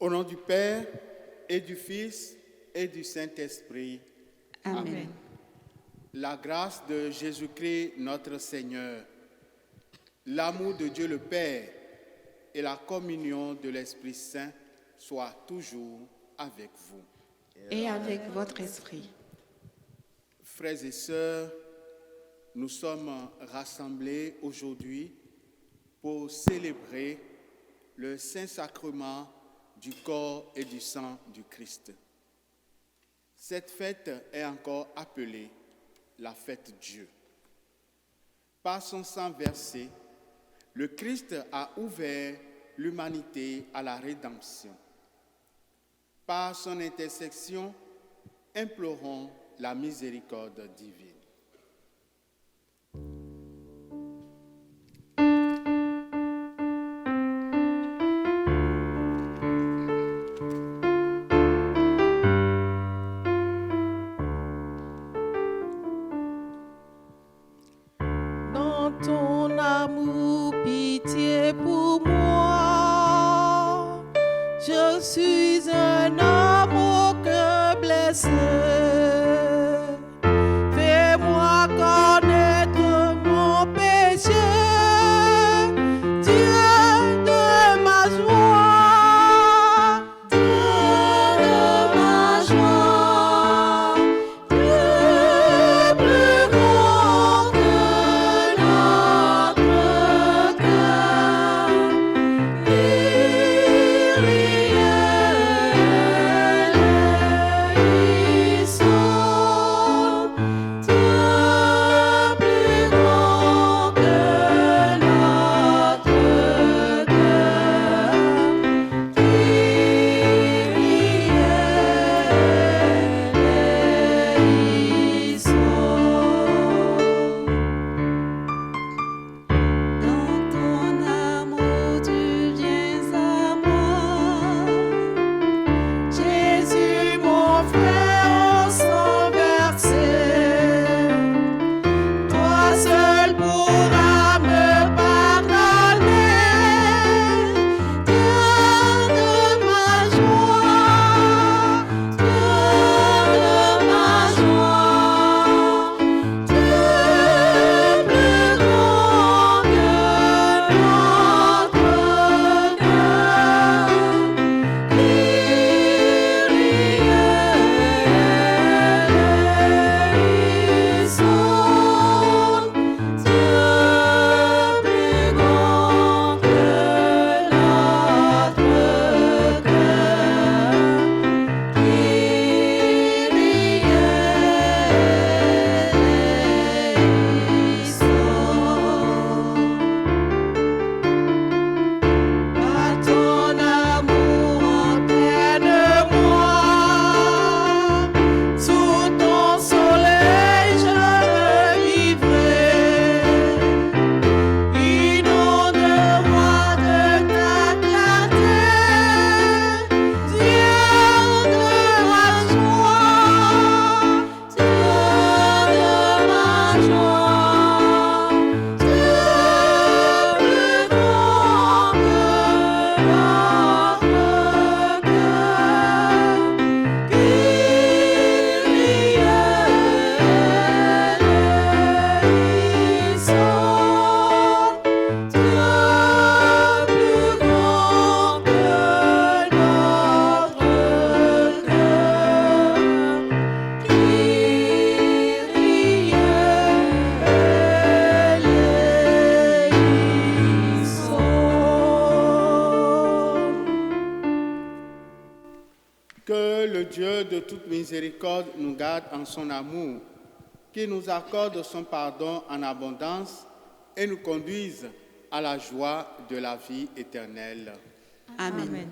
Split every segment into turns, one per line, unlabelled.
Au nom du Père et du Fils et du Saint-Esprit.
Amen.
Amen. La grâce de Jésus-Christ notre Seigneur, l'amour de Dieu le Père et la communion de l'Esprit Saint soient toujours avec vous.
Et avec votre esprit.
Frères et sœurs, nous sommes rassemblés aujourd'hui pour célébrer le Saint-Sacrement du corps et du sang du Christ. Cette fête est encore appelée la fête Dieu. Par son sang versé, le Christ a ouvert l'humanité à la rédemption. Par son intercession, implorons la miséricorde divine.
Dans ton amour, pitié pour moi, je suis un homme au cœur blessé. Fais-moi connaître mon péché, Dieu de ma joie, Dieu de ma joie, Dieu plus grand que notre cœur, Dans ton amour, tu viens à moi, Jésus, mon frère, au sang versé. Toi seul pourras me pardonner, Dieu de ma joie, Dieu de ma joie, Dieu plus grand que notre cœur,
le Dieu de toute miséricorde nous garde en son amour, qu'il nous accorde son pardon en abondance et nous conduise à la joie de la vie éternelle.
Amen.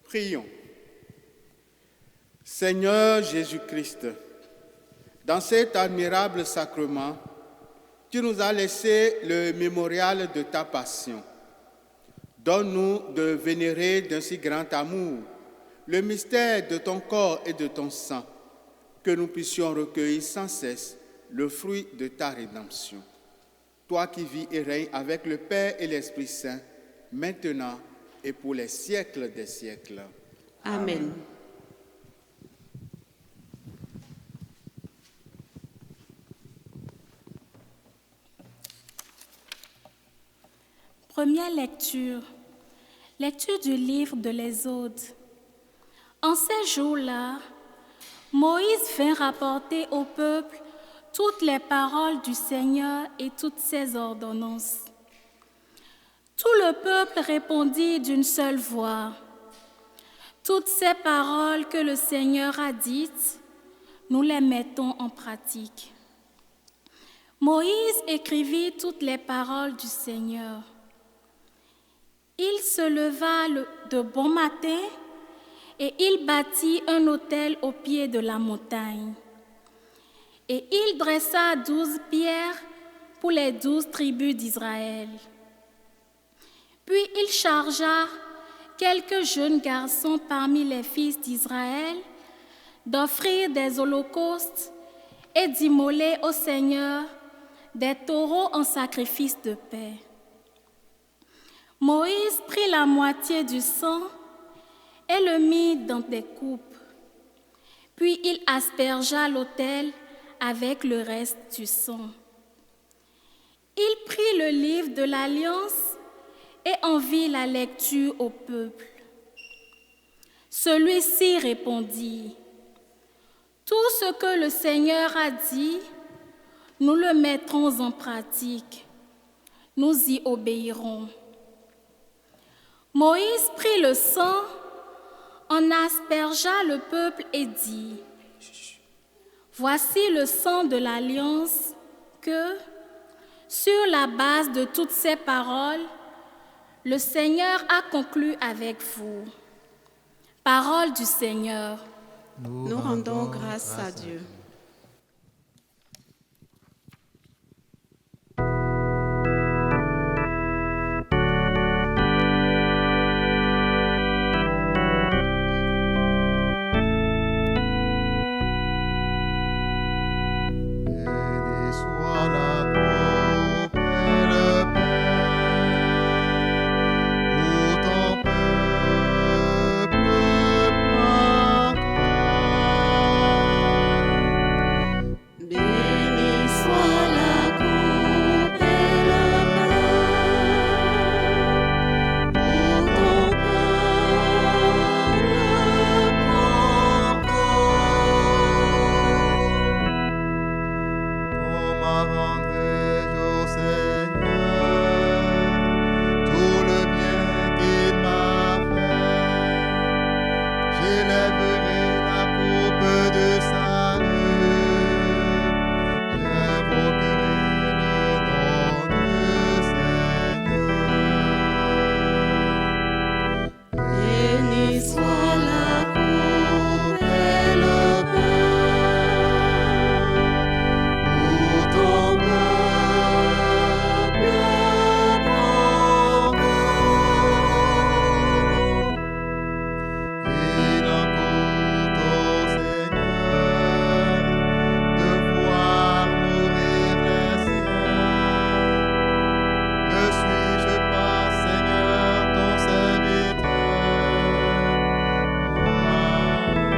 Prions. Seigneur Jésus-Christ, dans cet admirable sacrement, tu nous as laissé le mémorial de ta passion. Donne-nous de vénérer d'un si grand amour le mystère de ton corps et de ton sang, que nous puissions recueillir sans cesse le fruit de ta rédemption. Toi qui vis et règnes avec le Père et l'Esprit Saint, maintenant et pour les siècles des siècles.
Amen.
Première lecture. Lecture du livre de l'Exode. En ces jours-là, Moïse vint rapporter au peuple toutes les paroles du Seigneur et toutes ses ordonnances. Tout le peuple répondit d'une seule voix. Toutes ces paroles que le Seigneur a dites, nous les mettons en pratique. Moïse écrivit toutes les paroles du Seigneur. Il se leva de bon matin et il bâtit un autel au pied de la montagne. Et il dressa 12 pierres pour les 12 tribus d'Israël. Puis il chargea quelques jeunes garçons parmi les fils d'Israël d'offrir des holocaustes et d'immoler au Seigneur des taureaux en sacrifice de paix. Moïse prit la moitié du sang et le mit dans des coupes. Puis il aspergea l'autel avec le reste du sang. Il prit le livre de l'Alliance et en fit la lecture au peuple. Celui-ci répondit: « Tout ce que le Seigneur a dit, nous le mettrons en pratique. Nous y obéirons. » Moïse prit le sang, en aspergea le peuple et dit: « Voici le sang de l'Alliance que, sur la base de toutes ces paroles, le Seigneur a conclu avec vous. » Parole du Seigneur.
Nous rendons grâce à Dieu.
Béni soit la coupe et le pain, pour ton peuple encore.
Béni soit la coupe et le pain, pour ton peuple encore.
Comment rendrai-je au Seigneur tout le bien qu'il m'a fait? J'élèverai la coupe de salut, j'invoquerai le nom du Seigneur.
Béni soit la coupe et le pain, pour ton peuple encore.
Il en coûte au Seigneur de voir mourir les siens. Ne suis-je pas, Seigneur, ton serviteur, moi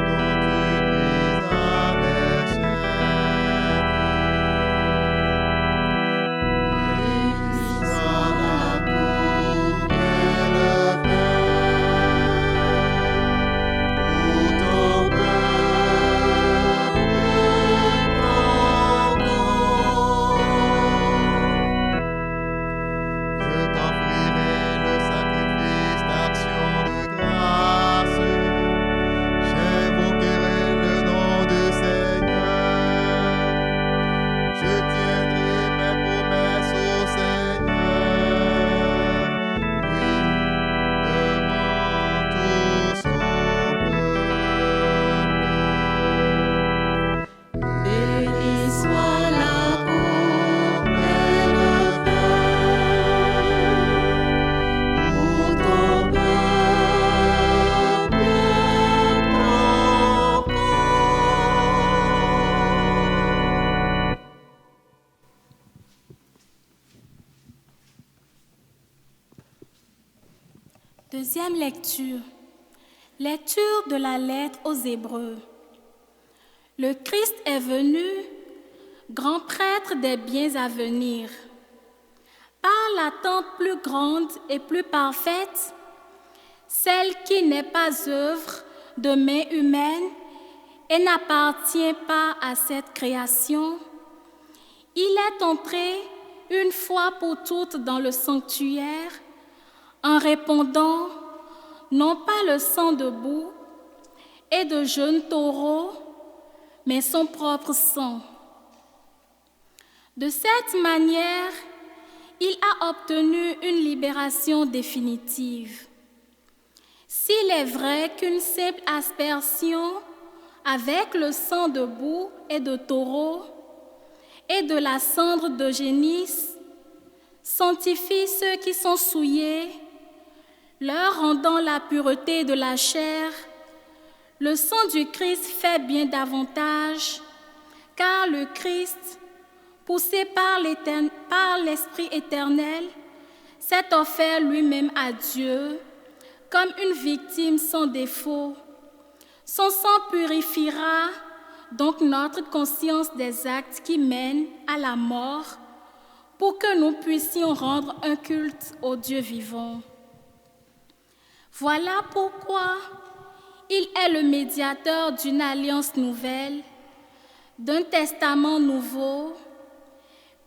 dont tu brisas les chaînes? Béni soit la coupe et le pain, pour ton peuple encore. Je t'offrirai le sacrifice d'action de grâce, j'invoquerai le nom du Seigneur. Je tiendrai mes promesses au Seigneur, oui, devant tout son peuple.
Béni soit la coupe et le pain, pour ton peuple encore.
Deuxième lecture. Lecture de la lettre aux Hébreux. Le Christ est venu, grand prêtre des biens à venir. Par l'attente plus grande et plus parfaite, celle qui n'est pas œuvre de main humaine et n'appartient pas à cette création, il est entré une fois pour toutes dans le sanctuaire en répandant non pas le sang de bouc et de jeunes taureaux, mais son propre sang. De cette manière, il a obtenu une libération définitive. S'il est vrai qu'une simple aspersion avec le sang de bouc et de taureau et de la cendre de génisse sanctifie ceux qui sont souillés, leur rendant la pureté de la chair, le sang du Christ fait bien davantage, car le Christ, poussé par l'Esprit éternel, s'est offert lui-même à Dieu comme une victime sans défaut. Son sang purifiera donc notre conscience des actes qui mènent à la mort pour que nous puissions rendre un culte au Dieu vivant. Voilà pourquoi il est le médiateur d'une alliance nouvelle, d'un testament nouveau,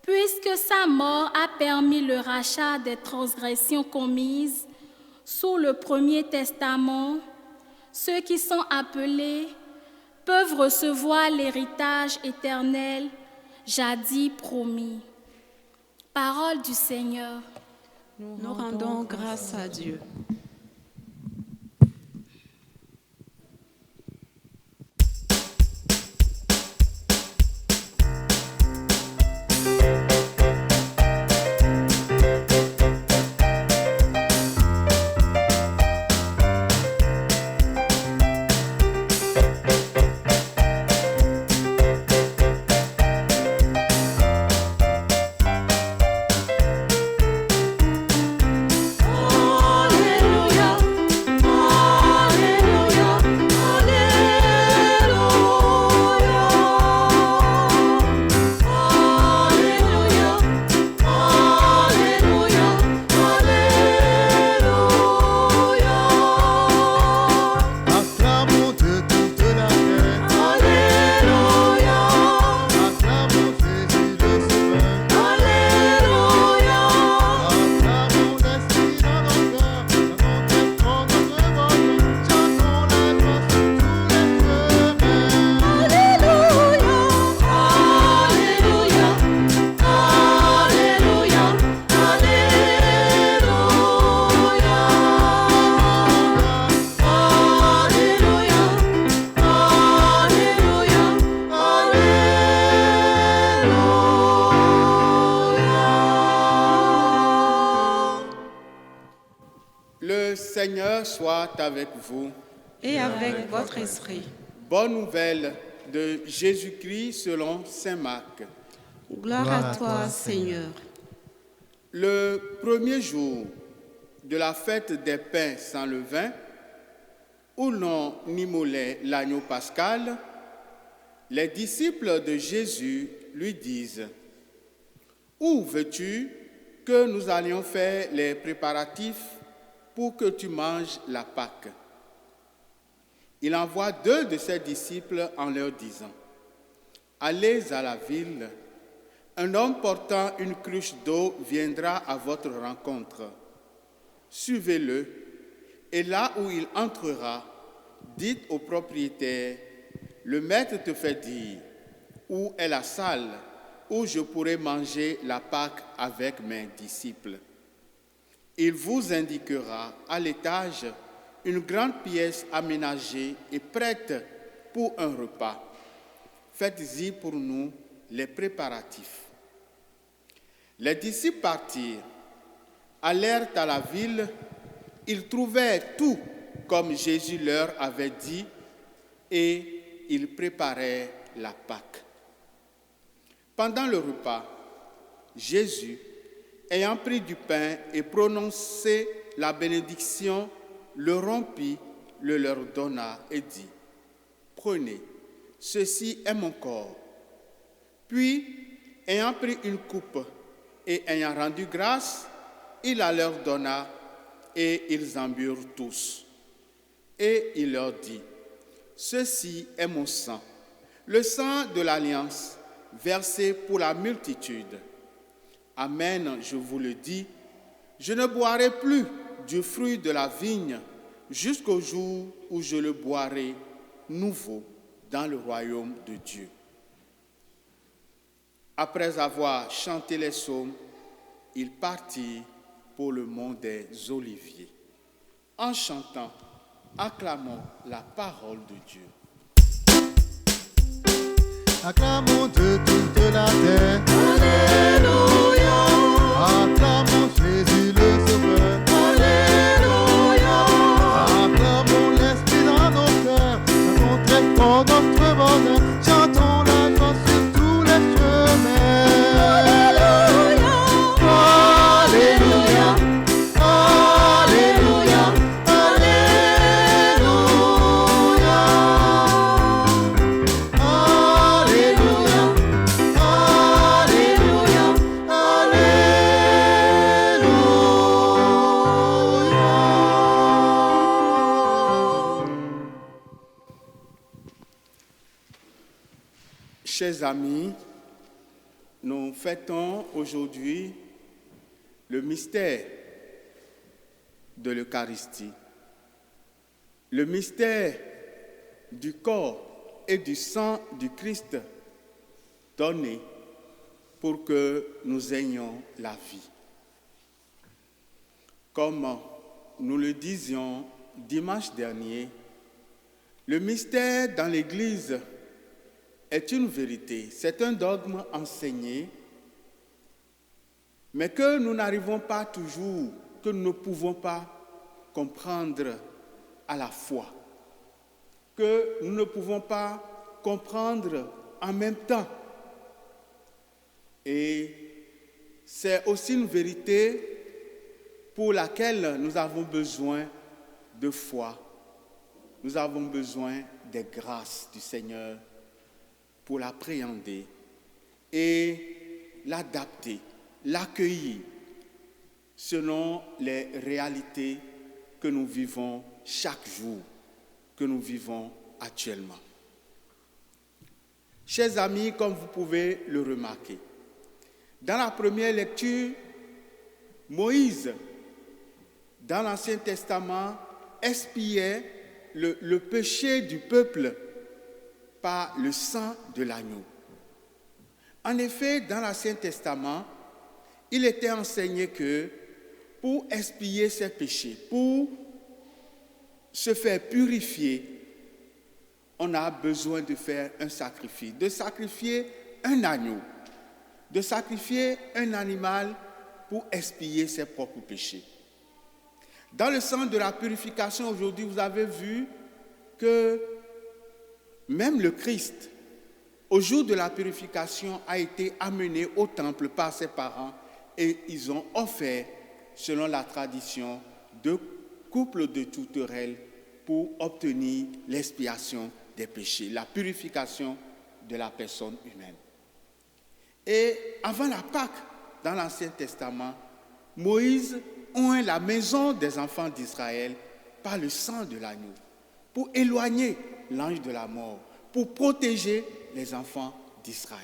puisque sa mort a permis le rachat des transgressions commises sous le premier testament. Ceux qui sont appelés peuvent recevoir l'héritage éternel jadis promis. Parole du Seigneur.
Nous rendons grâce à Dieu.
Le Seigneur soit avec vous.
Et avec votre esprit.
Bonne nouvelle de Jésus-Christ selon saint Marc.
Gloire à toi, Seigneur.
Le premier jour de la fête des pains sans levain, où l'on immolait l'agneau pascal, les disciples de Jésus lui disent: « Où veux-tu que nous allions faire les préparatifs pour que tu manges la Pâque ?» Il envoie 2 de ses disciples en leur disant: « Allez à la ville, un homme portant une cruche d'eau viendra à votre rencontre. Suivez-le, et là où il entrera, dites au propriétaire: le maître te fait dire, où est la salle où je pourrai manger la Pâque avec mes disciples. Il vous indiquera à l'étage une grande pièce aménagée et prête pour un repas. Faites-y pour nous les préparatifs. » Les disciples partirent, allèrent à la ville, ils trouvèrent tout comme Jésus leur avait dit et ils préparèrent la Pâque. Pendant le repas, Jésus, ayant pris du pain et prononcé la bénédiction, le rompit, le leur donna et dit: « Prenez, ceci est mon corps. » Puis, ayant pris une coupe et ayant rendu grâce, il la leur donna et ils en burent tous. Et il leur dit: « Ceci est mon sang, le sang de l'alliance, versé pour la multitude. Amen, je vous le dis, je ne boirai plus du fruit de la vigne jusqu'au jour où je le boirai nouveau dans le royaume de Dieu. » Après avoir chanté les psaumes, il partit pour le mont des Oliviers. En chantant, acclamons la parole de Dieu.
Acclamons de toute la terre.
Alléluia.
Acclamons Jésus le Sauveur.
Alléluia.
Chers amis, nous fêtons aujourd'hui le mystère de l'Eucharistie, le mystère du corps et du sang du Christ donné pour que nous ayons la vie. Comme nous le disions dimanche dernier, le mystère dans l'Église est une vérité, c'est un dogme enseigné, mais que nous n'arrivons pas toujours, que nous ne pouvons pas comprendre à la fois, que nous ne pouvons pas comprendre en même temps. Et c'est aussi une vérité pour laquelle nous avons besoin de foi. Nous avons besoin des grâces du Seigneur pour l'appréhender et l'adapter, l'accueillir selon les réalités que nous vivons chaque jour, que nous vivons actuellement. Chers amis, comme vous pouvez le remarquer, dans la première lecture, Moïse, dans l'Ancien Testament, expiait le péché du peuple par le sang de l'agneau. En effet, dans l'Ancien Testament, il était enseigné que pour expier ses péchés, pour se faire purifier, on a besoin de faire un sacrifice, de sacrifier un agneau, de sacrifier un animal pour expier ses propres péchés. Dans le sens de la purification, aujourd'hui, vous avez vu que même le Christ, au jour de la purification, a été amené au temple par ses parents et ils ont offert, selon la tradition, 2 couples de tourterelles pour obtenir l'expiation des péchés, la purification de la personne humaine. Et avant la Pâque, dans l'Ancien Testament, Moïse oint la maison des enfants d'Israël par le sang de l'agneau, pour éloigner l'ange de la mort, pour protéger les enfants d'Israël.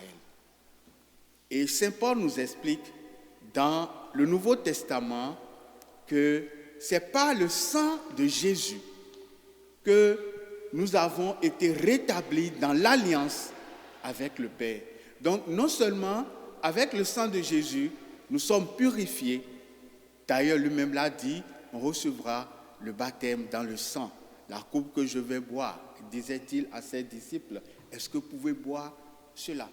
Et Saint Paul nous explique dans le Nouveau Testament que c'est par le sang de Jésus que nous avons été rétablis dans l'alliance avec le Père. Donc, non seulement avec le sang de Jésus, nous sommes purifiés. D'ailleurs, lui-même l'a dit, on recevra le baptême dans le sang. La coupe que je vais boire, disait-il à ses disciples, est-ce que vous pouvez boire cela?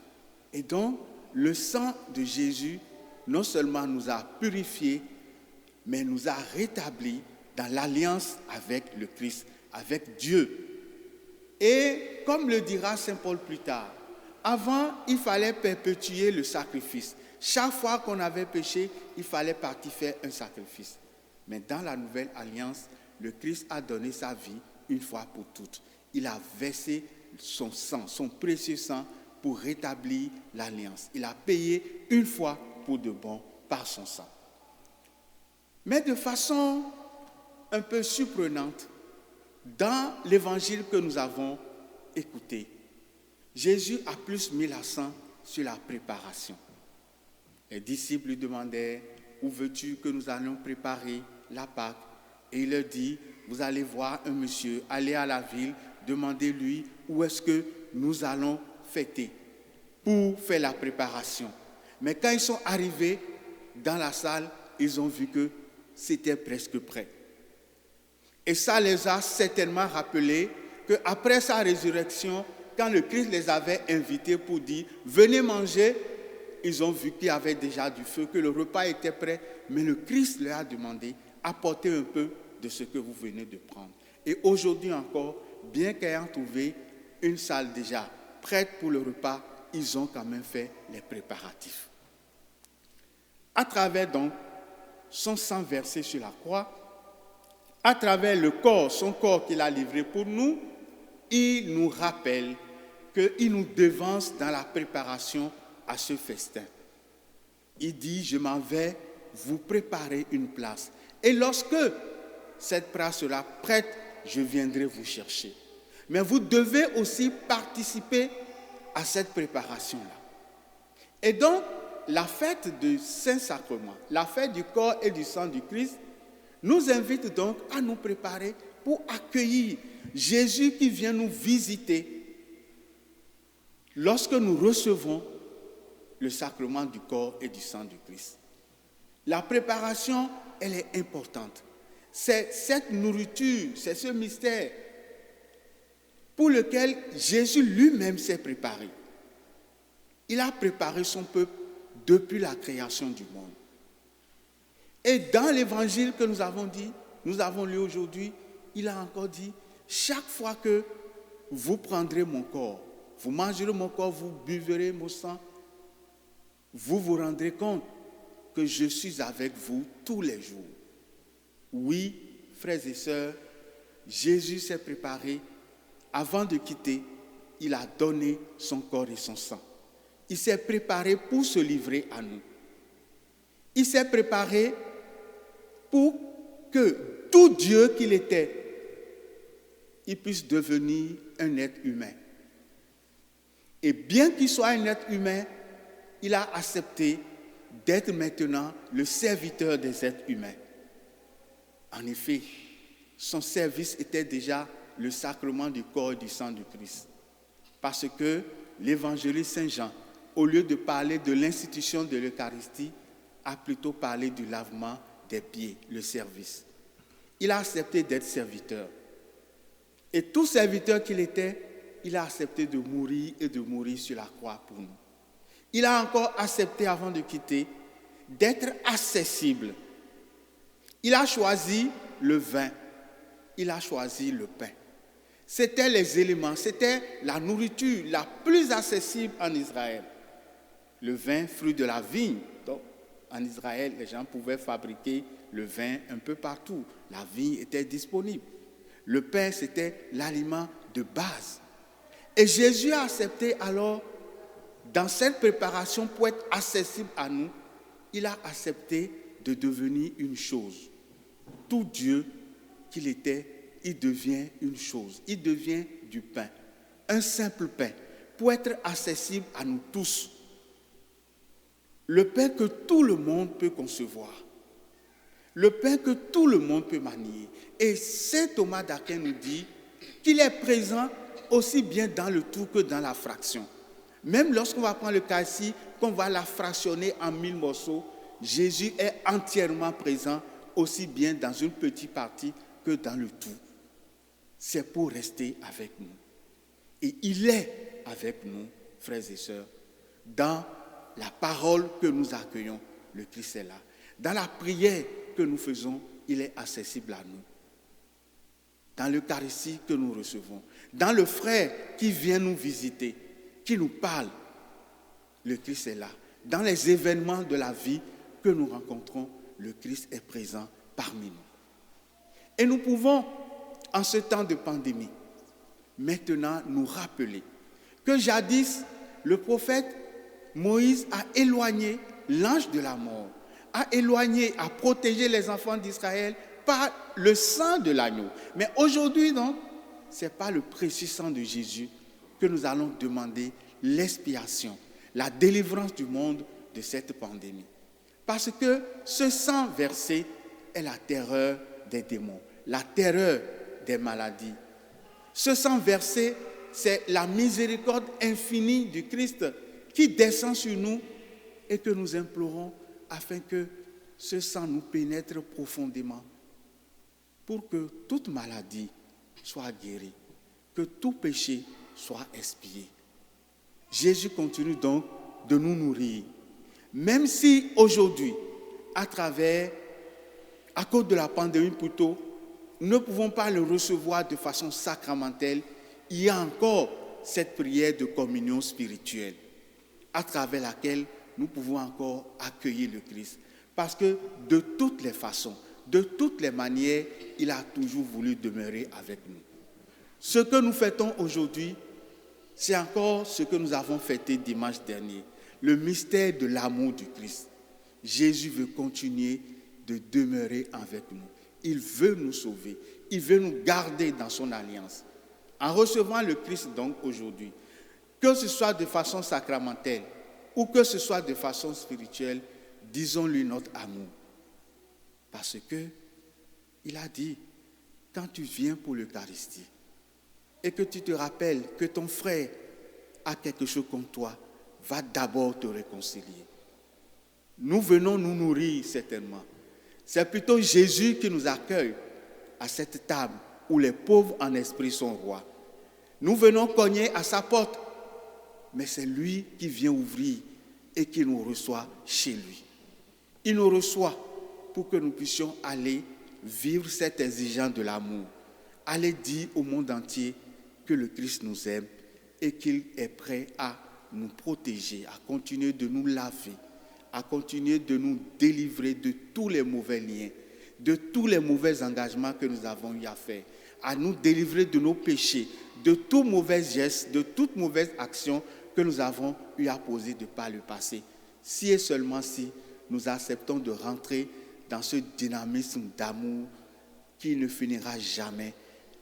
Et donc, le sang de Jésus, non seulement nous a purifiés, mais nous a rétablis dans l'alliance avec le Christ, avec Dieu. Et comme le dira Saint Paul plus tard, avant, il fallait perpétuer le sacrifice. Chaque fois qu'on avait péché, il fallait partir faire un sacrifice. Mais dans la nouvelle alliance, le Christ a donné sa vie une fois pour toutes. Il a versé son sang, son précieux sang, pour rétablir l'alliance. Il a payé une fois pour de bon par son sang. Mais de façon un peu surprenante, dans l'évangile que nous avons écouté, Jésus a plus mis l'accent sur la préparation. Les disciples lui demandaient, où veux-tu que nous allions préparer la Pâque? Et il leur dit, vous allez voir un monsieur, allez à la ville, demandez-lui où est-ce que nous allons fêter pour faire la préparation. Mais quand ils sont arrivés dans la salle, ils ont vu que c'était presque prêt. Et ça les a certainement rappelé qu'après sa résurrection, quand le Christ les avait invités pour dire « Venez manger », ils ont vu qu'il y avait déjà du feu, que le repas était prêt, mais le Christ leur a demandé « Apportez un peu de ce que vous venez de prendre ». Et aujourd'hui encore, bien qu'ayant trouvé une salle déjà prête pour le repas, ils ont quand même fait les préparatifs. À travers donc son sang versé sur la croix, à travers le corps, son corps qu'il a livré pour nous, il nous rappelle qu'il nous devance dans la préparation à ce festin. Il dit, je m'en vais vous préparer une place. Et lorsque cette place sera prête, je viendrai vous chercher. Mais vous devez aussi participer à cette préparation-là. Et donc, la fête du Saint-Sacrement, la fête du corps et du sang du Christ, nous invite donc à nous préparer pour accueillir Jésus qui vient nous visiter lorsque nous recevons le sacrement du corps et du sang du Christ. La préparation, elle est importante. C'est cette nourriture, c'est ce mystère pour lequel Jésus lui-même s'est préparé. Il a préparé son peuple depuis la création du monde. Et dans l'évangile que nous avons lu aujourd'hui, il a encore dit, chaque fois que vous prendrez mon corps, vous mangerez mon corps, vous buverez mon sang, vous vous rendrez compte que je suis avec vous tous les jours. Oui, frères et sœurs, Jésus s'est préparé. Avant de quitter, il a donné son corps et son sang. Il s'est préparé pour se livrer à nous. Il s'est préparé pour que tout Dieu qu'il était, il puisse devenir un être humain. Et bien qu'il soit un être humain, il a accepté d'être maintenant le serviteur des êtres humains. En effet, son service était déjà le sacrement du corps et du sang du Christ. Parce que l'évangéliste Saint Jean, au lieu de parler de l'institution de l'Eucharistie, a plutôt parlé du lavement des pieds, le service. Il a accepté d'être serviteur. Et tout serviteur qu'il était, il a accepté de mourir et de mourir sur la croix pour nous. Il a encore accepté, avant de quitter, d'être accessible. Il a choisi le vin, il a choisi le pain. C'était les éléments, c'était la nourriture la plus accessible en Israël. Le vin, fruit de la vigne. Donc, en Israël, les gens pouvaient fabriquer le vin un peu partout. La vigne était disponible. Le pain, c'était l'aliment de base. Et Jésus a accepté alors, dans cette préparation pour être accessible à nous, il a accepté de devenir une chose. Tout Dieu qu'il était, il devient une chose. Il devient du pain. Un simple pain, pour être accessible à nous tous. Le pain que tout le monde peut concevoir. Le pain que tout le monde peut manier. Et saint Thomas d'Aquin nous dit qu'il est présent aussi bien dans le tout que dans la fraction. Même lorsqu'on va prendre le cassis, qu'on va la fractionner en 1000 morceaux, Jésus est entièrement présent aussi bien dans une petite partie que dans le tout. C'est pour rester avec nous. Et il est avec nous, frères et sœurs, dans la parole que nous accueillons, le Christ est là. Dans la prière que nous faisons, il est accessible à nous. Dans l'Eucharistie que nous recevons, dans le frère qui vient nous visiter, qui nous parle, le Christ est là. Dans les événements de la vie que nous rencontrons, le Christ est présent parmi nous. Et nous pouvons, en ce temps de pandémie, maintenant nous rappeler que jadis, le prophète Moïse a éloigné l'ange de la mort, a éloigné, a protégé les enfants d'Israël par le sang de l'agneau. Mais aujourd'hui, donc, ce n'est pas le précieux sang de Jésus que nous allons demander l'expiation, la délivrance du monde de cette pandémie. Parce que ce sang versé est la terreur des démons, la terreur des maladies. Ce sang versé, c'est la miséricorde infinie du Christ qui descend sur nous et que nous implorons afin que ce sang nous pénètre profondément pour que toute maladie soit guérie, que tout péché soit expié. Jésus continue donc de nous nourrir. Même si aujourd'hui, à cause de la pandémie plutôt, nous ne pouvons pas le recevoir de façon sacramentelle, il y a encore cette prière de communion spirituelle à travers laquelle nous pouvons encore accueillir le Christ. Parce que de toutes les façons, de toutes les manières, il a toujours voulu demeurer avec nous. Ce que nous fêtons aujourd'hui, c'est encore ce que nous avons fêté dimanche dernier, le mystère de l'amour du Christ. Jésus veut continuer de demeurer avec nous. Il veut nous sauver. Il veut nous garder dans son alliance. En recevant le Christ donc aujourd'hui, que ce soit de façon sacramentelle ou que ce soit de façon spirituelle, disons-lui notre amour. Parce que il a dit, quand tu viens pour l'Eucharistie et que tu te rappelles que ton frère a quelque chose contre toi, va d'abord te réconcilier. Nous venons nous nourrir certainement. C'est plutôt Jésus qui nous accueille à cette table où les pauvres en esprit sont rois. Nous venons cogner à sa porte, mais c'est lui qui vient ouvrir et qui nous reçoit chez lui. Il nous reçoit pour que nous puissions aller vivre cette exigence de l'amour, aller dire au monde entier que le Christ nous aime et qu'il est prêt à nous protéger, à continuer de nous laver, à continuer de nous délivrer de tous les mauvais liens, de tous les mauvais engagements que nous avons eu à faire, à nous délivrer de nos péchés, de tout mauvais geste, de toute mauvaise action que nous avons eu à poser de par le passé. Si et seulement si nous acceptons de rentrer dans ce dynamisme d'amour qui ne finira jamais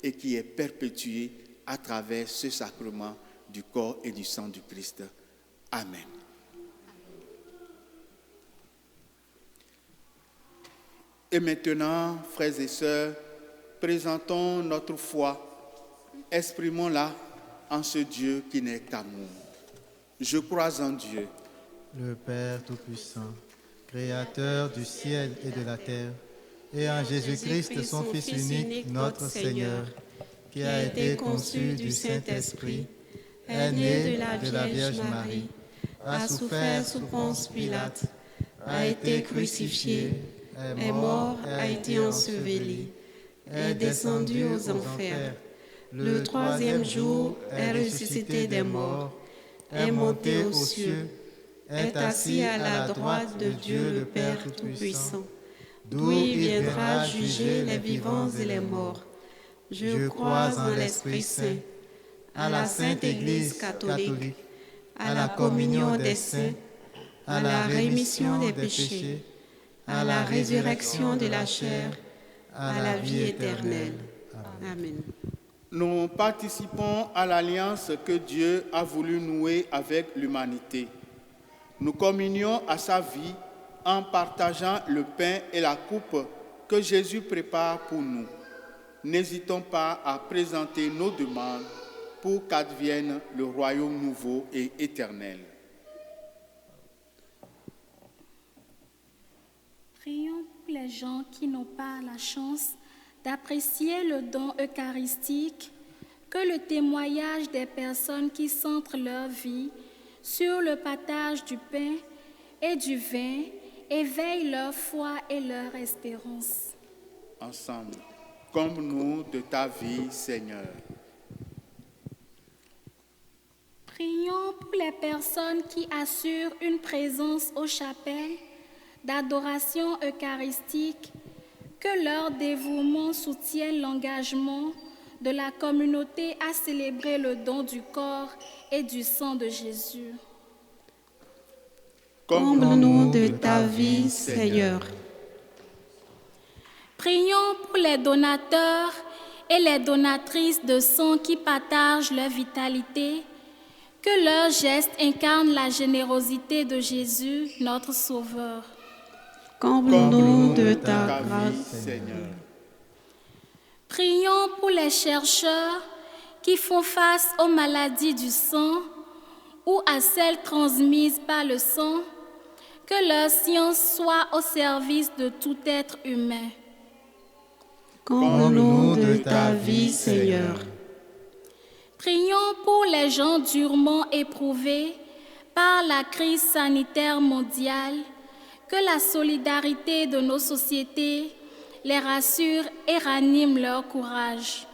et qui est perpétué à travers ce sacrement du corps et du sang du Christ. Amen. Et maintenant, frères et sœurs, présentons notre foi, exprimons-la en ce Dieu qui n'est qu'amour. Je crois en Dieu,
le Père Tout-Puissant, Créateur du ciel et de la terre, et en Jésus-Christ, son Fils unique, notre Seigneur, qui a été conçu du Saint-Esprit, est né de la Vierge Marie, a souffert sous Ponce Pilate, a été crucifié, est mort, a été enseveli, est descendu aux enfers. Le troisième jour est ressuscité des morts, est monté aux cieux, est assis à la droite de Dieu le Père Tout-Puissant, d'où il viendra juger les vivants et les morts. Je crois en l'Esprit Saint, à la Sainte Église catholique, à la communion des saints, à la rémission des péchés, à la résurrection de la chair, à la vie éternelle. Amen.
Nous participons à l'alliance que Dieu a voulu nouer avec l'humanité. Nous communions à sa vie en partageant le pain et la coupe que Jésus prépare pour nous. N'hésitons pas à présenter nos demandes pour qu'advienne le royaume nouveau et éternel.
Prions pour les gens qui n'ont pas la chance d'apprécier le don eucharistique, que le témoignage des personnes qui centrent leur vie sur le partage du pain et du vin éveille leur foi et leur espérance.
Ensemble, comble-nous de ta vie, Seigneur.
Prions pour les personnes qui assurent une présence aux chapelles d'adoration eucharistique, que leur dévouement soutienne l'engagement de la communauté à célébrer le don du corps et du sang de Jésus.
Comble-nous de ta vie, Seigneur.
Prions pour les donateurs et les donatrices de sang qui partagent leur vitalité, que leurs gestes incarnent la générosité de Jésus, notre Sauveur.
Comble-nous de ta grâce,
Seigneur.
Prions pour les chercheurs qui font face aux maladies du sang ou à celles transmises par le sang, que leur science soit au service de tout être humain.
Comble-nous de ta vie, Seigneur.
Prions pour les gens durement éprouvés par la crise sanitaire mondiale, que la solidarité de nos sociétés les rassure et ranime leur courage.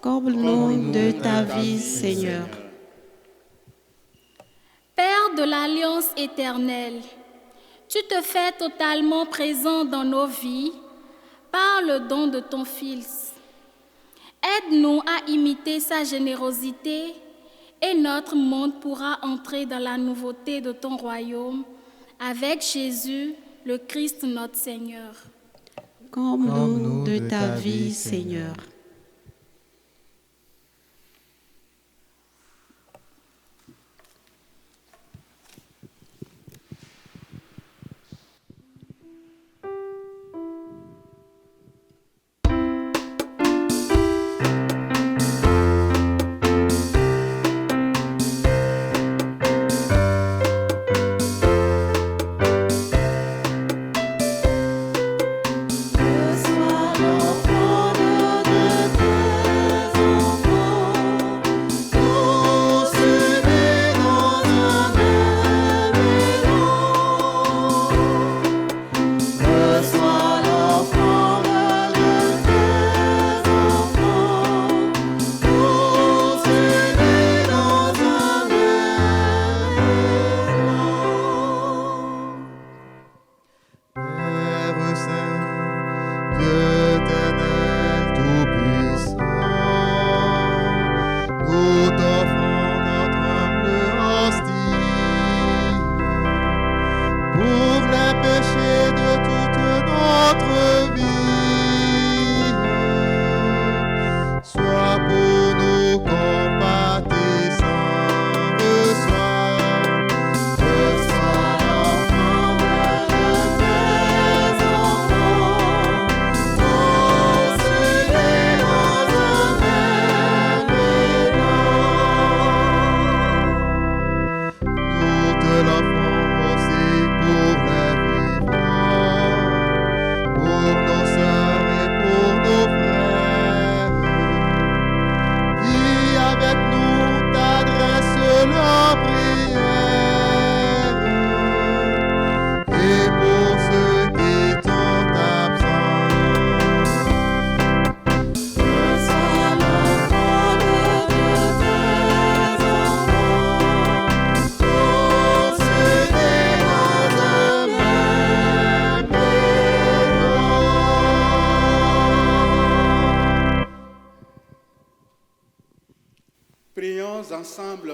Comble-nous de ta vie, Seigneur.
Père de l'Alliance éternelle, tu te fais totalement présent dans nos vies par le don de ton Fils. Aide-nous à imiter sa générosité et notre monde pourra entrer dans la nouveauté de ton royaume avec Jésus, le Christ notre Seigneur.
Comble-nous de ta vie, Seigneur.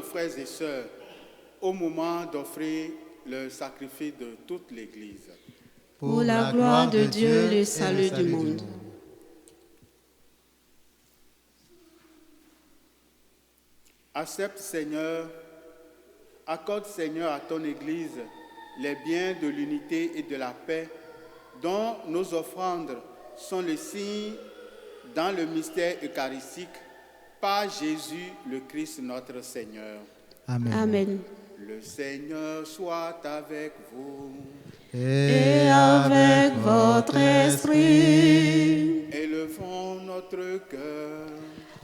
frères et sœurs, au moment d'offrir le sacrifice de toute l'Église.
Pour la gloire de Dieu, le salut du monde.
Accepte, Seigneur, accorde, Seigneur, à ton Église les biens de l'unité et de la paix, dont nos offrandes sont le signe dans le mystère eucharistique, par Jésus le Christ notre Seigneur.
Amen.
Amen.
Le Seigneur soit avec vous.
Et avec votre esprit,
Élevons notre cœur.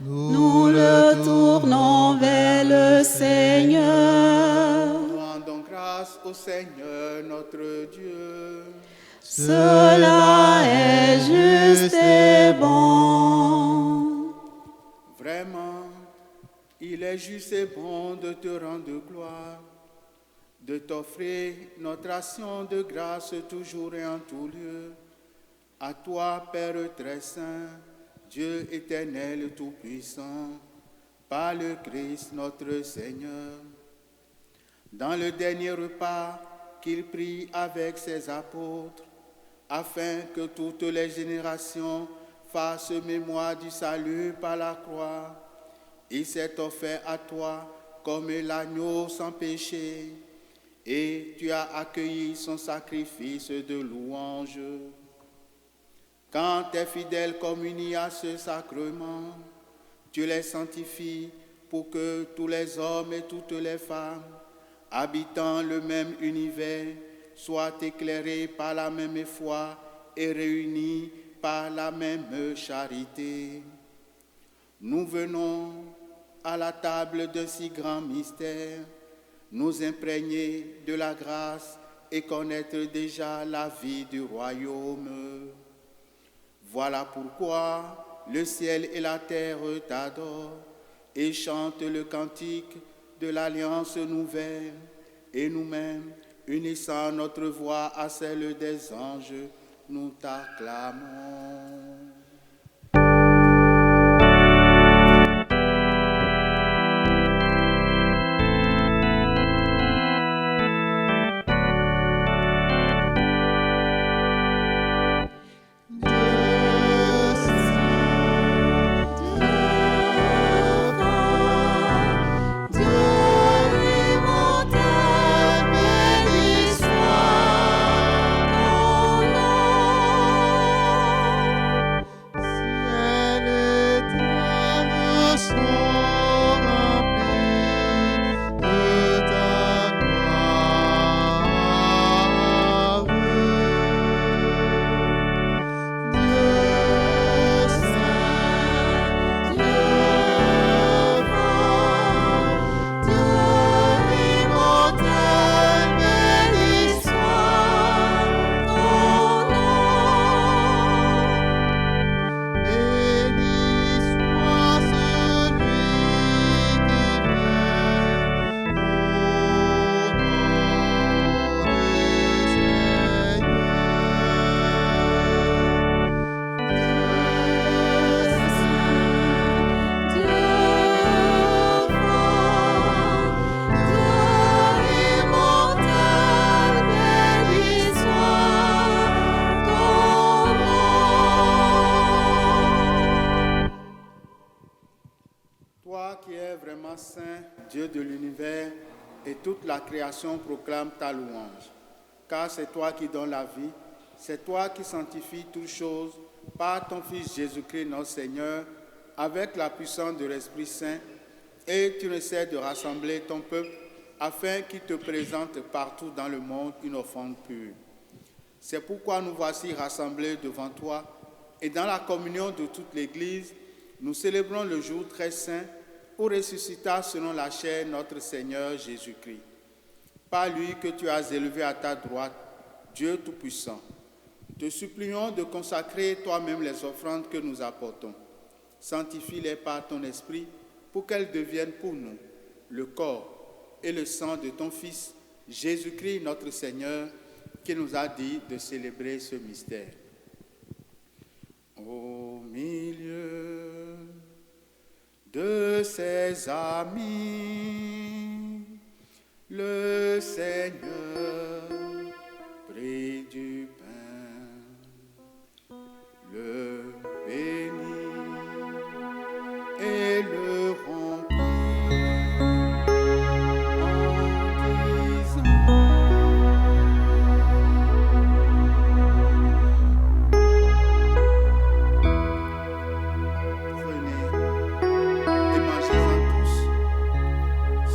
nous le tournons vers le Seigneur.
Rendons grâce au Seigneur notre Dieu.
Cela est juste et bon.
Vraiment, il est juste et bon de te rendre gloire, de t'offrir notre action de grâce toujours et en tout lieu. À toi, Père très saint, Dieu éternel et tout-puissant, par le Christ notre Seigneur. Dans le dernier repas qu'il prit avec ses apôtres, afin que toutes les générations fassent mémoire du salut par la croix, il s'est offert à toi comme l'agneau sans péché, et tu as accueilli son sacrifice de louange. Quand tes fidèles communient à ce sacrement, tu les sanctifies pour que tous les hommes et toutes les femmes, habitant le même univers, soient éclairés par la même foi et réunis par la même charité. Nous venons à la table de si grand mystère, nous imprégner de la grâce et connaître déjà la vie du royaume. Voilà pourquoi le ciel et la terre t'adorent et chantent le cantique de l'alliance nouvelle, et nous-mêmes, unissant notre voix à celle des anges, nous t'acclamons. Dieu de l'univers, et toute la création proclame ta louange. Car c'est toi qui donnes la vie, c'est toi qui sanctifies toutes choses par ton Fils Jésus-Christ notre Seigneur, avec la puissance de l'Esprit Saint, et tu ne cesses de rassembler ton peuple afin qu'il te présente partout dans le monde une offrande pure. C'est pourquoi nous voici rassemblés devant toi, et dans la communion de toute l'Église, nous célébrons le jour très saint où ressuscita selon la chair notre Seigneur Jésus-Christ. Par lui que tu as élevé à ta droite, Dieu Tout-Puissant. Te supplions de consacrer toi-même les offrandes que nous apportons. Sanctifie-les par ton esprit pour qu'elles deviennent pour nous le corps et le sang de ton Fils, Jésus-Christ notre Seigneur, qui nous a dit de célébrer ce mystère. Au milieu de ses amis, Le Seigneur prit du pain, le bénit et le rompit en disant: Prenez et mangez-en tous.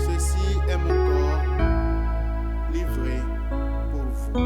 Ceci est mon corps livré pour vous.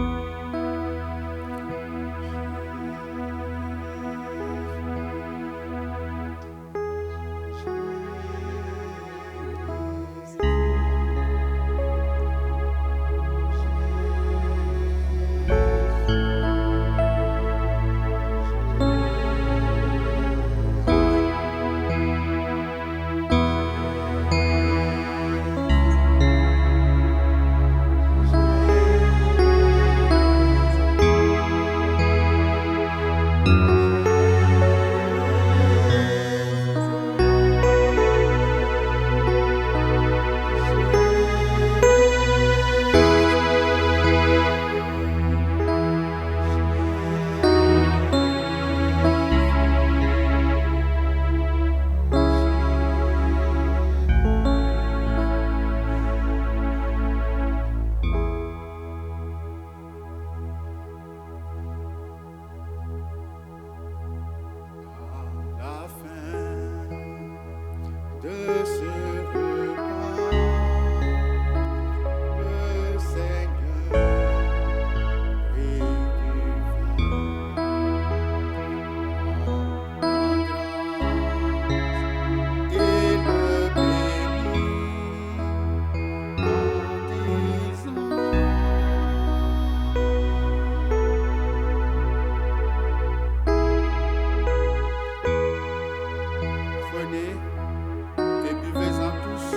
À la fin de ce repas, le Seigneur prit du vin, rend grâce et le bénit en disant: Prenez et buvez-en tous,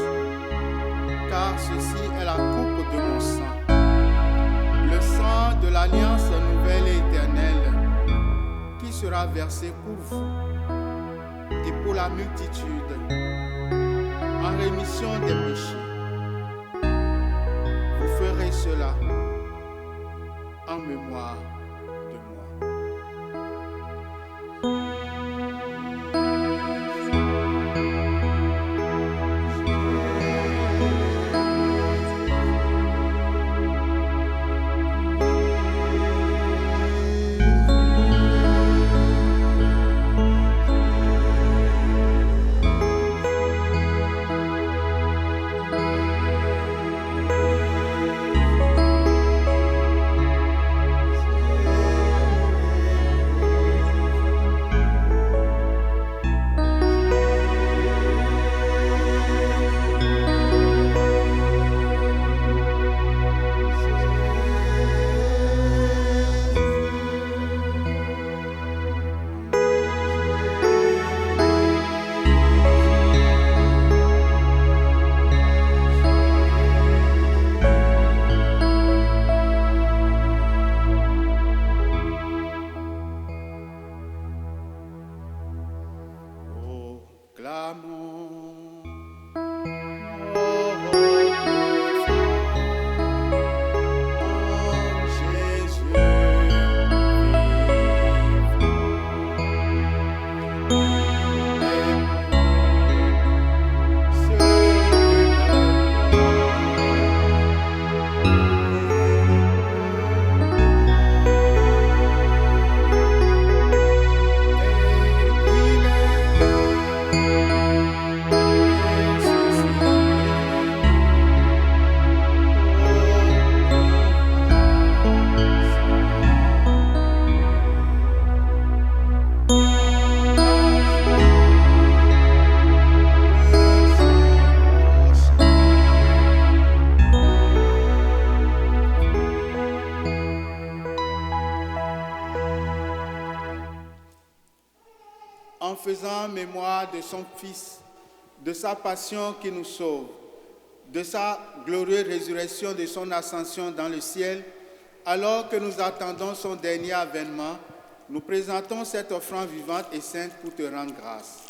car ceci est la coupe de mon sang, le sang de l'alliance nouvelle et éternelle, qui sera versé pour vous et pour la multitude, en rémission des péchés. Vous ferez cela en mémoire de moi. Proclamons notre foi en Jésus en faisant mémoire de son Fils, de sa passion qui nous sauve, de sa glorieuse résurrection, de son ascension dans le ciel, alors que nous attendons son dernier avènement, nous présentons cette offrande vivante et sainte pour te rendre grâce.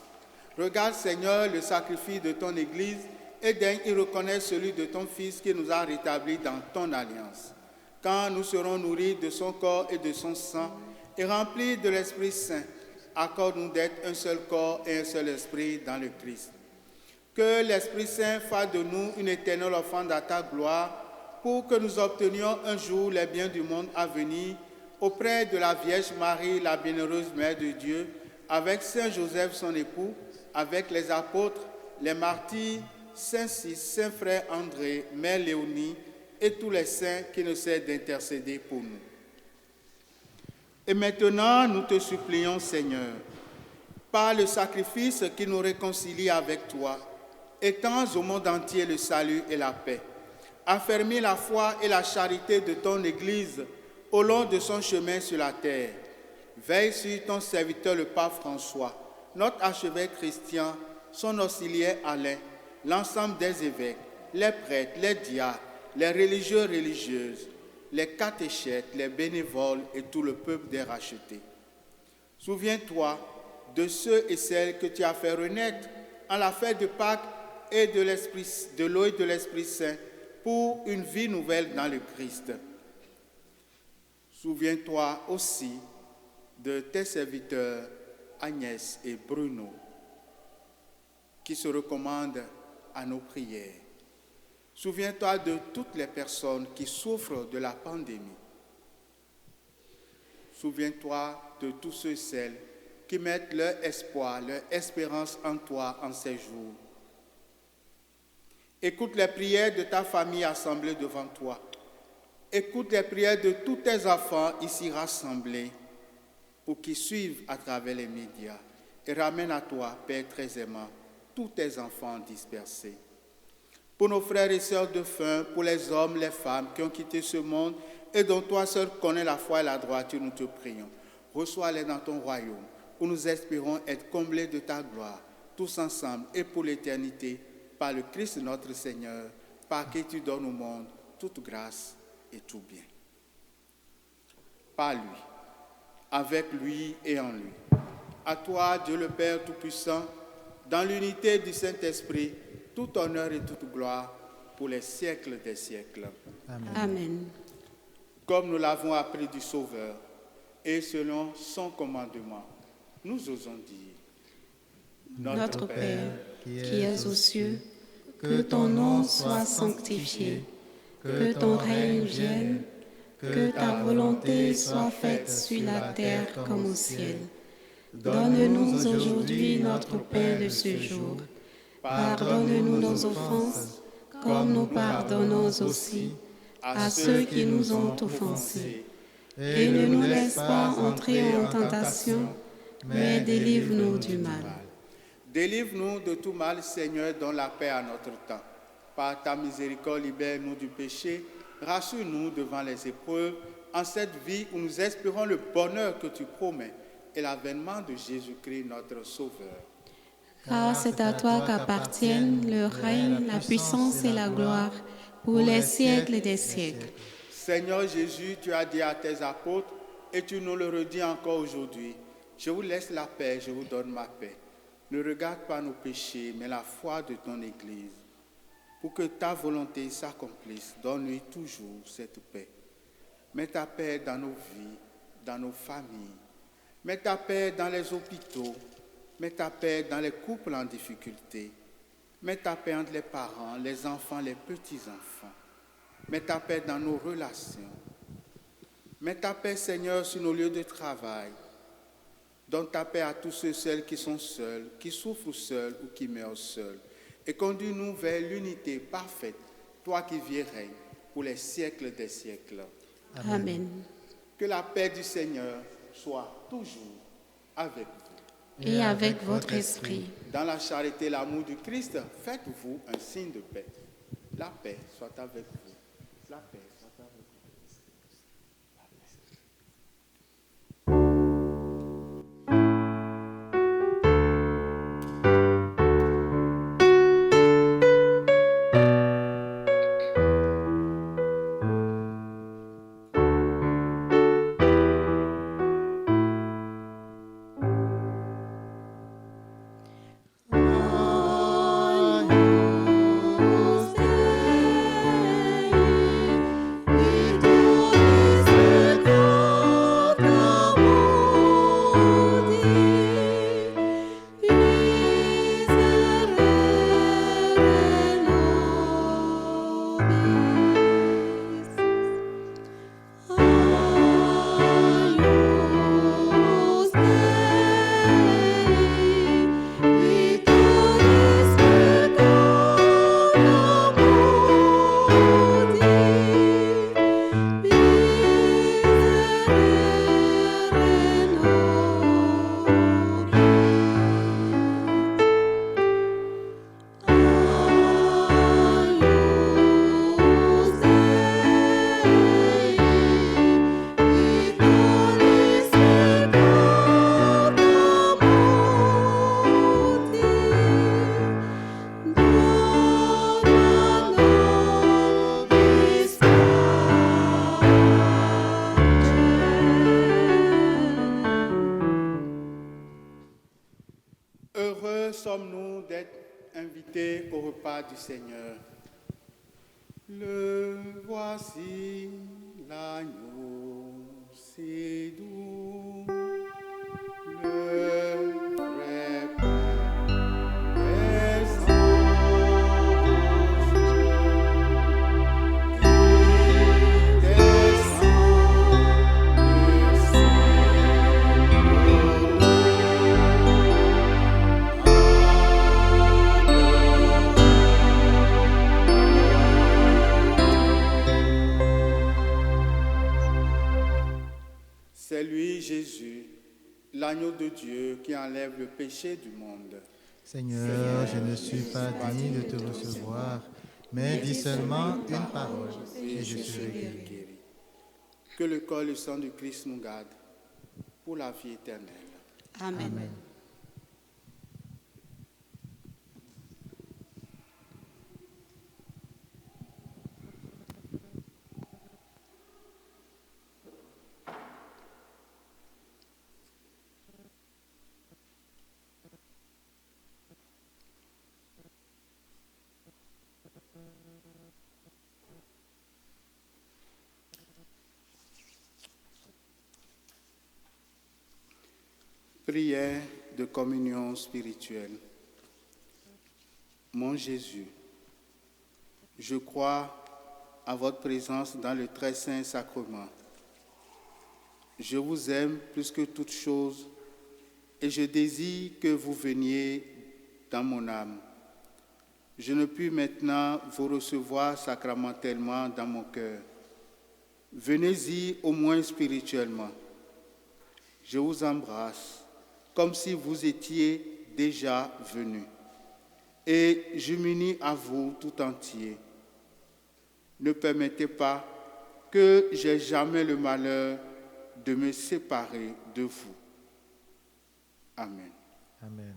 Regarde, Seigneur, le sacrifice de ton Église et daigne y reconnaître celui de ton Fils qui nous a rétablis dans ton alliance. Quand nous serons nourris de son corps et de son sang et remplis de l'Esprit Saint, accorde-nous d'être un seul corps et un seul esprit dans le Christ. Que l'Esprit Saint fasse de nous une éternelle offrande à ta gloire, pour que nous obtenions un jour les biens du monde à venir, auprès de la Vierge Marie, la bienheureuse Mère de Dieu, avec Saint Joseph son époux, avec les apôtres, les martyrs, Saint Cis, Saint Frère André, Mère Léonie, et tous les saints qui ne cessent d'intercéder pour nous. Et maintenant, nous te supplions, Seigneur, par le sacrifice qui nous réconcilie avec toi, étends au monde entier le salut et la paix. Affermis la foi et la charité de ton Église au long de son chemin sur la terre. Veille sur ton serviteur le pape François, notre archevêque Christian, son auxiliaire Alain, l'ensemble des évêques, les prêtres, les diacres, les religieux religieuses, les catéchètes, les bénévoles et tout le peuple des rachetés. Souviens-toi de ceux et celles que tu as fait renaître en la fête de Pâques et de l'eau et de l'Esprit Saint pour une vie nouvelle dans le Christ. Souviens-toi aussi de tes serviteurs Agnès et Bruno qui se recommandent à nos prières. Souviens-toi de toutes les personnes qui souffrent de la pandémie. Souviens-toi de tous ceux et celles qui mettent leur espoir, leur espérance en toi en ces jours. Écoute les prières de ta famille assemblée devant toi. Écoute les prières de tous tes enfants ici rassemblés ou qui suivent à travers les médias. Et ramène à toi, Père très aimant, tous tes enfants dispersés. Pour nos frères et sœurs défunts, pour les hommes, les femmes qui ont quitté ce monde et dont toi seul connais la foi et la droiture, nous te prions. Reçois-les dans ton royaume, où nous espérons être comblés de ta gloire, tous ensemble et pour l'éternité, par le Christ notre Seigneur, par qui tu donnes au monde toute grâce et tout bien. Par lui, avec lui et en lui. À toi, Dieu le Père Tout-Puissant, dans l'unité du Saint-Esprit, tout honneur et toute gloire pour les siècles des siècles.
Amen. Amen.
Comme nous l'avons appris du Sauveur, et selon son commandement, nous osons dire:
Notre Père, qui es aux cieux, que ton nom soit sanctifié, que ton règne vienne, que ta volonté soit faite sur la terre comme au ciel. Donne-nous aujourd'hui notre pain de ce jour. Pardonne-nous nos offenses, comme nous pardonnons aussi à ceux qui nous ont offensés. Et ne nous laisse pas entrer en tentation, mais délivre-nous du mal.
Délivre-nous de tout mal, Seigneur, donne la paix à notre temps. Par ta miséricorde, libère-nous du péché, rassure-nous devant les épreuves, en cette vie où nous espérons le bonheur que tu promets et l'avènement de Jésus-Christ, notre Sauveur.
Car c'est à toi qu'appartiennent le règne, la puissance et la gloire pour les siècles des siècles.
Seigneur Jésus, tu as dit à tes apôtres, et tu nous le redis encore aujourd'hui: je vous laisse la paix, je vous donne ma paix. Ne regarde pas nos péchés, mais la foi de ton Église. Pour que ta volonté s'accomplisse, donne-lui toujours cette paix. Mets ta paix dans nos vies, dans nos familles. Mets ta paix dans les hôpitaux. Mets ta paix dans les couples en difficulté. Mets ta paix entre les parents, les enfants, les petits-enfants. Mets ta paix dans nos relations. Mets ta paix, Seigneur, sur nos lieux de travail. Donne ta paix à tous ceux et celles qui sont seuls, qui souffrent seuls ou qui meurent seuls. Et conduis-nous vers l'unité parfaite, toi qui vis et règnes pour les siècles des siècles.
Amen.
Que la paix du Seigneur soit toujours avec vous.
Et avec votre esprit.
Dans la charité et l'amour du Christ, faites-vous un signe de paix. La paix soit avec vous. La paix soit avec vous. sommes-nous d'être invités au repas du Seigneur. Le voici, l'agneau, si doux, le vrai pain des anges, il descend du C'est lui, Jésus, l'agneau de Dieu qui enlève le péché du monde.
Seigneur, je ne suis pas digne de te recevoir, mais dis seulement une parole et je serai guéri.
Que le corps et le sang du Christ nous gardent pour la vie éternelle.
Amen.
Amen.
Prière de communion spirituelle. Mon Jésus, je crois à votre présence dans le très saint sacrement. Je vous aime plus que toute chose et je désire que vous veniez dans mon âme. Je ne puis maintenant vous recevoir sacramentellement dans mon cœur. Venez-y au moins spirituellement. Je vous embrasse comme si vous étiez déjà venu. Et je m'unis à vous tout entier. Ne permettez pas que j'aie jamais le malheur de me séparer de vous. Amen.
Amen.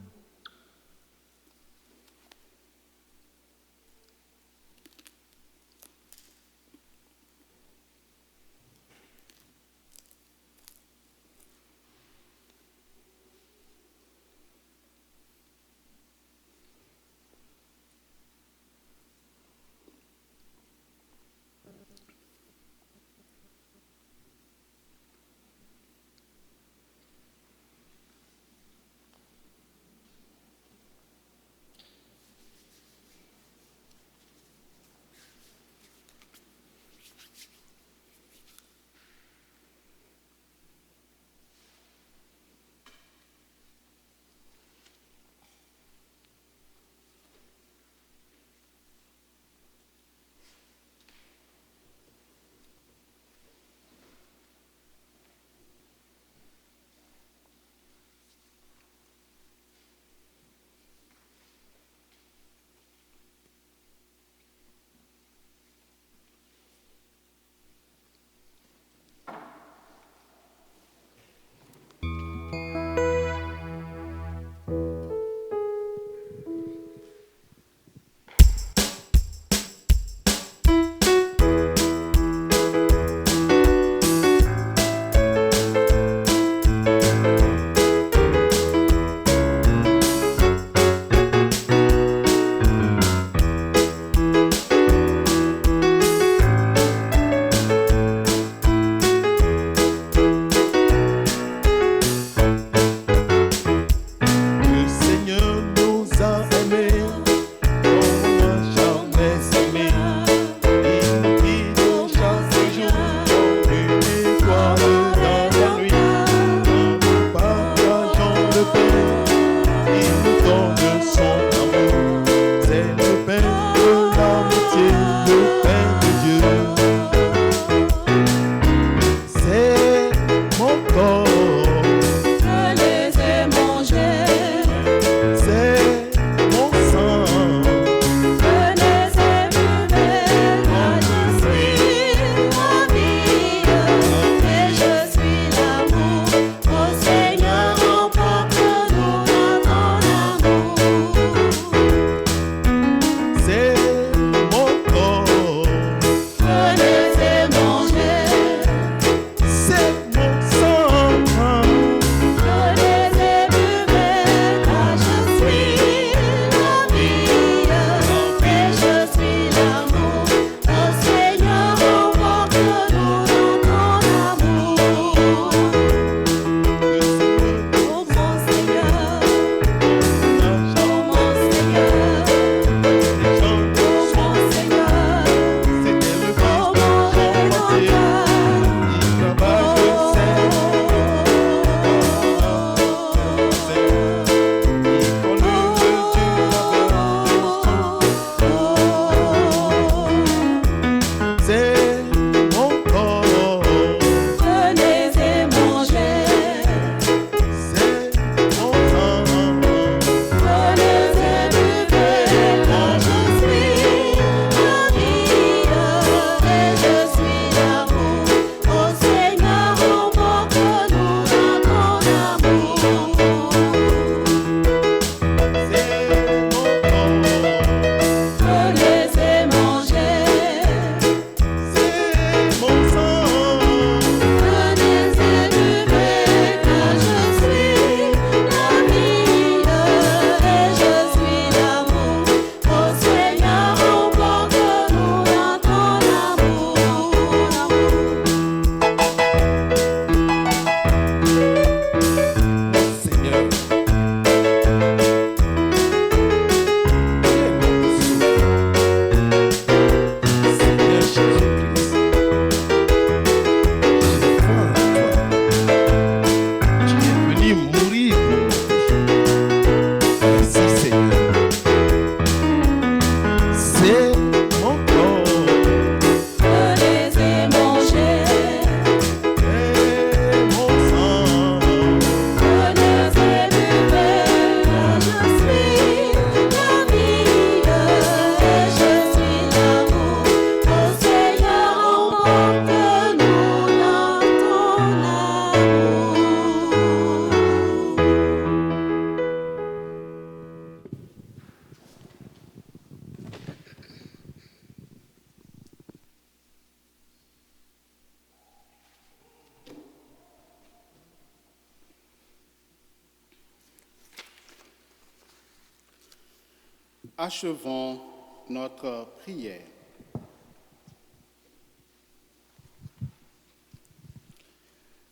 Achevons notre prière.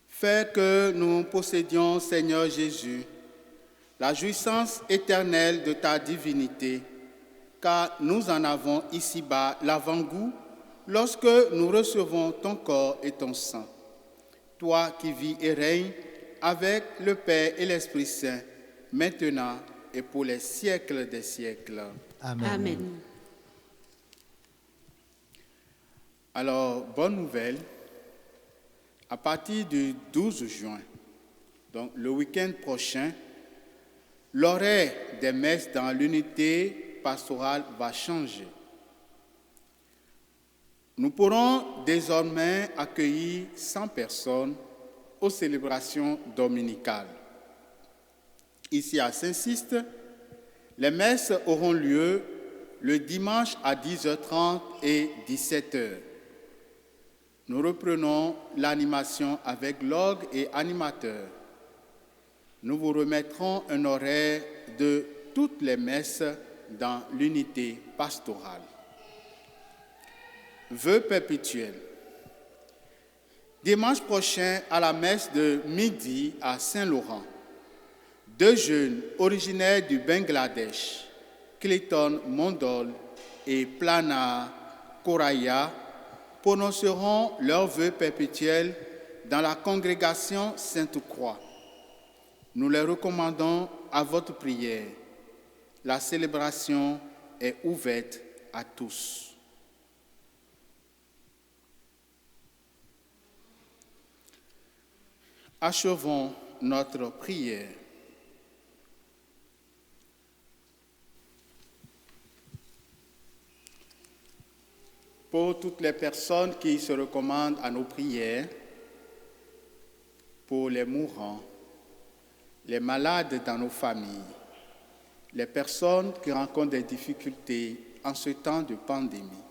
Fais que nous possédions, Seigneur Jésus, la jouissance éternelle de ta divinité, car nous en avons ici-bas l'avant-goût lorsque nous recevons ton corps et ton sang. Toi qui vis et règnes avec le Père et l'Esprit Saint, maintenant et pour les siècles des siècles.
Amen.
Amen.
Alors, bonne nouvelle, à partir du 12 juin, donc le week-end prochain, l'horaire des messes dans l'unité pastorale va changer. Nous pourrons désormais accueillir 100 personnes aux célébrations dominicales. Ici à Saint-Sixte, les messes auront lieu le dimanche à 10h30 et 17h. Nous reprenons l'animation avec l'orgue et animateur. Nous vous remettrons un horaire de toutes les messes dans l'unité pastorale. Vœux perpétuels. Dimanche prochain, à la messe de midi à Saint-Laurent, 2 jeunes originaires du Bangladesh, Clayton Mondol et Plana Koraya, prononceront leurs vœux perpétuels dans la congrégation Sainte-Croix. Nous les recommandons à votre prière. La célébration est ouverte à tous. Achevons notre prière. Pour toutes les personnes qui se recommandent à nos prières, pour les mourants, les malades dans nos familles, les personnes qui rencontrent des difficultés en ce temps de pandémie,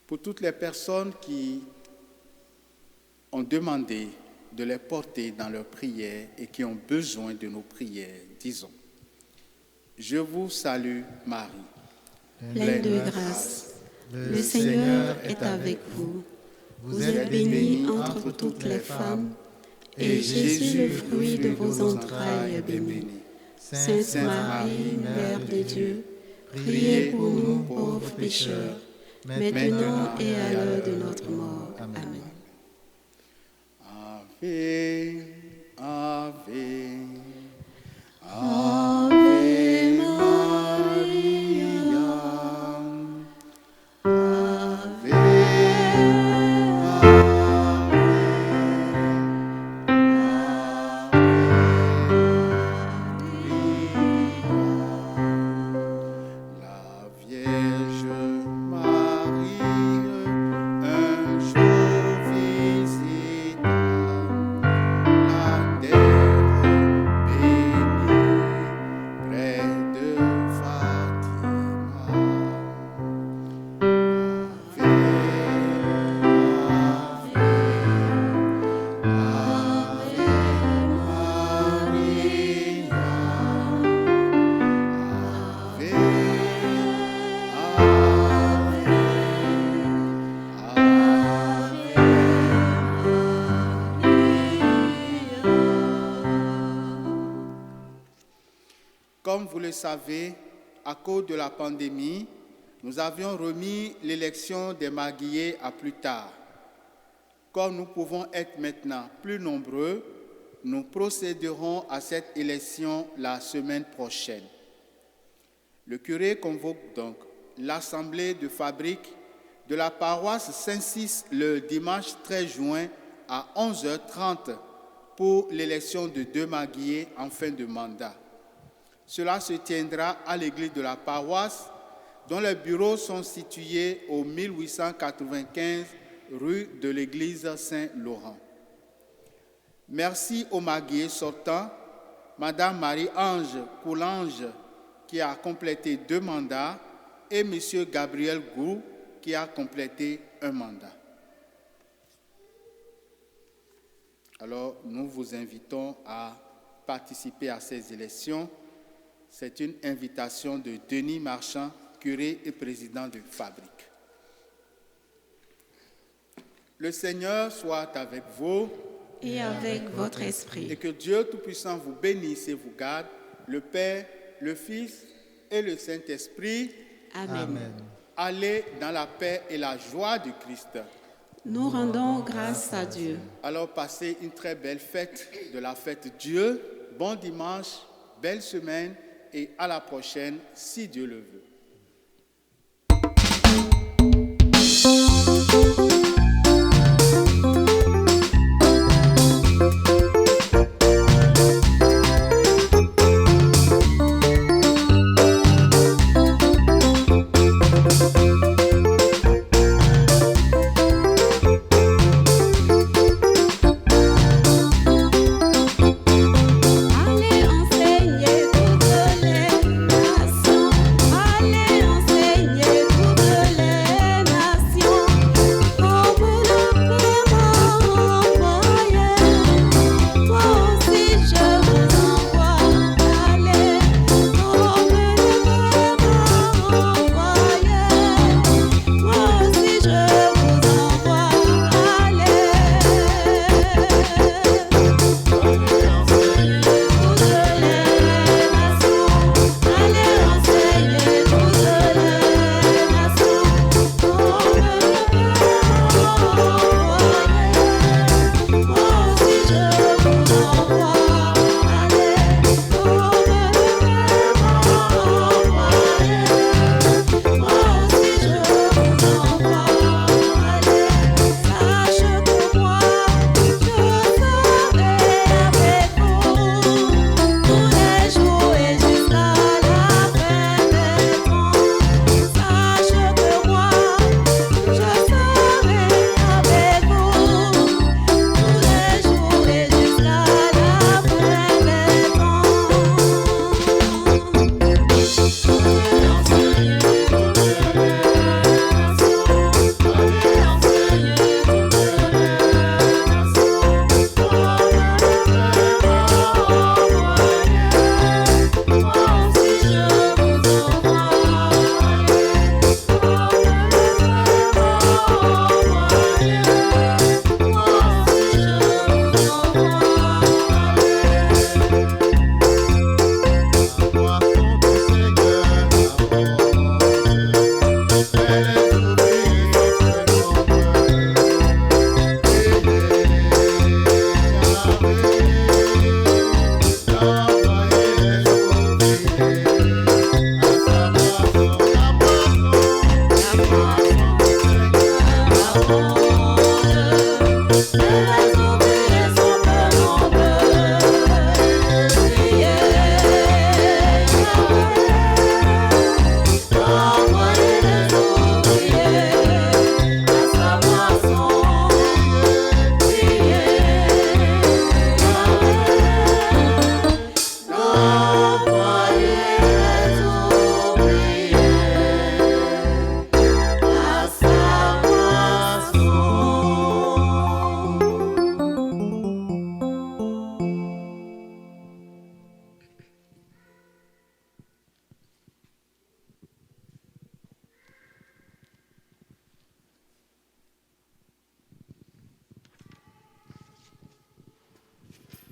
pour toutes les personnes qui ont demandé de les porter dans leurs prières et qui ont besoin de nos prières, disons: Je vous salue, Marie,
Pleine de grâce, le Seigneur est avec vous. Vous êtes bénie entre toutes les femmes, et Jésus, le fruit de vos entrailles, est béni. Sainte Marie, Mère de Dieu, priez pour nous pauvres pécheurs, maintenant et à l'heure de notre mort. Amen.
Ave, Ave,
Ave Maria,
Ave, La Vierge Marie, un jour visita la terre bénie près de Fatima. Comme vous le savez, à cause de la pandémie, nous avions remis l'élection des marguilliers à plus tard. Comme nous pouvons être maintenant plus nombreux, nous procéderons à cette élection la semaine prochaine. Le curé convoque donc l'assemblée de fabrique de la paroisse Saint-Cis le dimanche 13 juin à 11h30 pour l'élection de 2 marguilliers en fin de mandat. Cela se tiendra à l'église de la paroisse, dont les bureaux sont situés au 1895 rue de l'église Saint-Laurent. Merci aux marguilliers sortants, Madame Marie-Ange Coulange, qui a complété 2 mandats, et Monsieur Gabriel Gou, qui a complété 1 mandat. Alors, nous vous invitons à participer à ces élections C'est une invitation de Denis Marchand, curé et président de Fabrique. Le Seigneur soit avec vous
Et avec votre esprit.
et que Dieu Tout-Puissant vous bénisse et vous garde, le Père, le Fils et le Saint-Esprit.
Amen.
Amen.
Allez dans la paix et la joie du Christ.
Nous rendons grâce à Dieu.
Alors passez une très belle fête de la fête Dieu. Bon dimanche, belle semaine et à la prochaine si Dieu le veut.